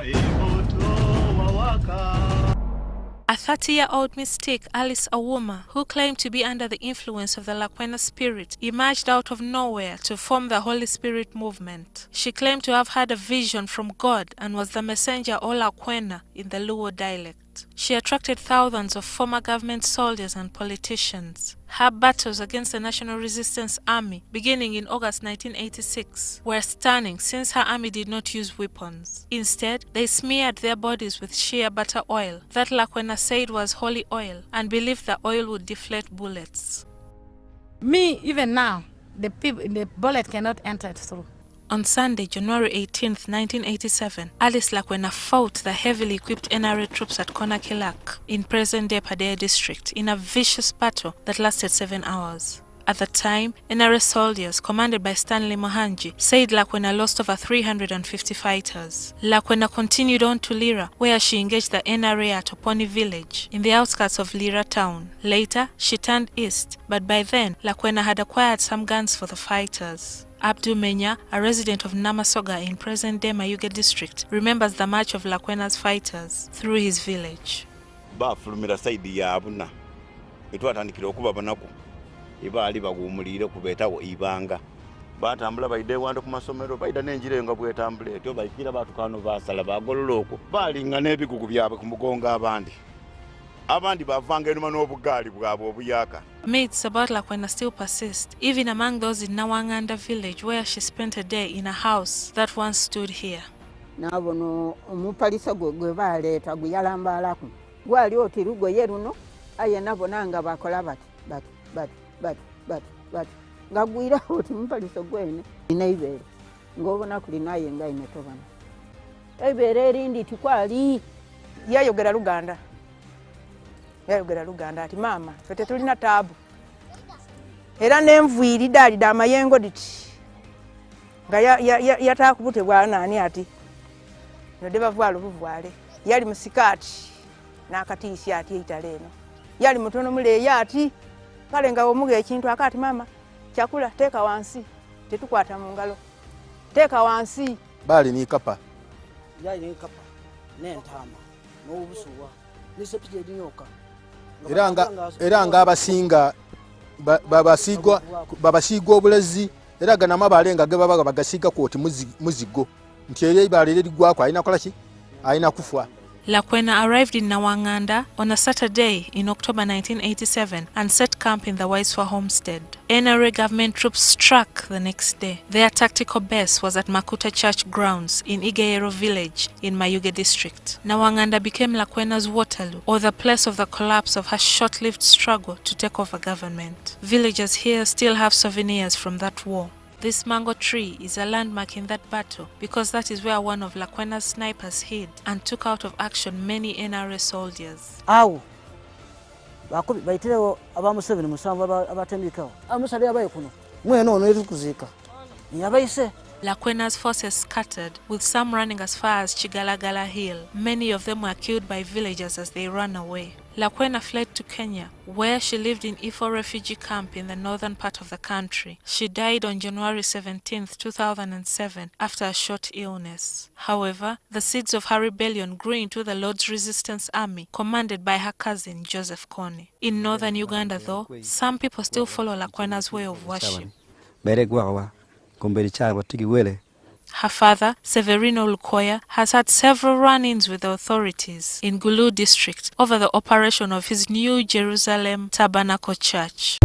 A 30-year-old mystic, Alice Awuma, who claimed to be under the influence of the Lakwena spirit, emerged out of nowhere to form the Holy Spirit movement. She claimed to have had a vision from God and was the messenger or Lakwena in the Luo dialect. She attracted thousands of former government soldiers and politicians. Her battles against the National Resistance Army, beginning in August 1986, were stunning since her army did not use weapons. Instead, they smeared their bodies with shea butter oil that Lakwena said was holy oil and believed the oil would deflate bullets. Me, even now, the bullet cannot enter through. On Sunday, January 18, 1987, Alice Lakwena fought the heavily equipped NRA troops at Konakilak in present-day Padea district in a vicious battle that lasted 7 hours. At the time, NRA soldiers, commanded by Stanley Mohanji, said Lakwena lost over 350 fighters. Lakwena continued on to Lira, where she engaged the NRA at Oponi village, in the outskirts of Lira town. Later, she turned east, but by then, Lakwena had acquired some guns for the fighters. Abdu Menya, a resident of Namasoga in present-day Mayuge district, remembers the march of Lakwena's fighters through his village. Bafulumira saidi ya abuna etwatandikira okuba banaku ibaali bagumulire kubetawo ibanga batambula baide wanda ku masomero baida n'enjire nga bwetambule etyo bayikira batukano basala bagolola okwo balinga n'ebigugu byabwe ku mugonga abandi bavanga enuma n'obugaali bwabwe obuyaka. Myths about Lakwena still persist, even among those in Nawanganda village where she spent a day in a house that once stood here. Nabono omupalisa gwe baleeta guyalambalaku gwali oti lugoye luno aye nabonanga bakola bati ngagwira oti mupalisa gwene inaibere ngobona kuli naye nga imetobana ebere erindi tikwali yayogera Luganda ati mama fete tulina taabu era n'enviiri daalida amayengo diti nga yatakubute bwanani ati node bavwalo buvwale yali musikaati n'akatiisi ati eitaleeno yali mutono muleeya ati kale nga omuga ekintu akati mama chakula teeka wansi tetukwata mu ngalo teeka wansi bali ni kapa yali ni kapa n'entaama n'obusuwa n'esepiki edinyoka era nga abasinga babasiigwa obulezi era ganama balenga ge baba bagasiiga kwoti muzigo nti eri balere ligwako alina kola ki alina kufa. Lakwena arrived in Nawanganda on a Saturday in October 1987 and set camp in the Waiswa homestead. NRA government troops struck the next day. Their tactical base was at Makuta Church grounds in Igeyero village in Mayuge district. Nawanganda became Lakwena's Waterloo, or the place of the collapse of her short-lived struggle to take over government. Villagers here still have souvenirs from that war. This mango tree is a landmark in that battle because that is where one of Lakwena's snipers hid and took out of action many NRA soldiers. Awo bakubi bayitirawo abamuseveni musanvu abatendikawo amusale abaye kuno mweno ono etukuzika yabayise. Lakwena's forces scattered, with some running as far as Chigalagala Hill. Many of them were killed by villagers as they ran away. Lakwena fled to Kenya, where she lived in Ifo refugee camp in the northern part of the country. She died on January 17, 2007, after a short illness. However, the seeds of her rebellion grew into the Lord's Resistance Army, commanded by her cousin Joseph Kony. In northern Uganda, though, some people still follow Lakwena's way of worship. Her father, Severino Lukoya, has had several run-ins with the authorities in Gulu district over the operation of his New Jerusalem Tabernacle Church.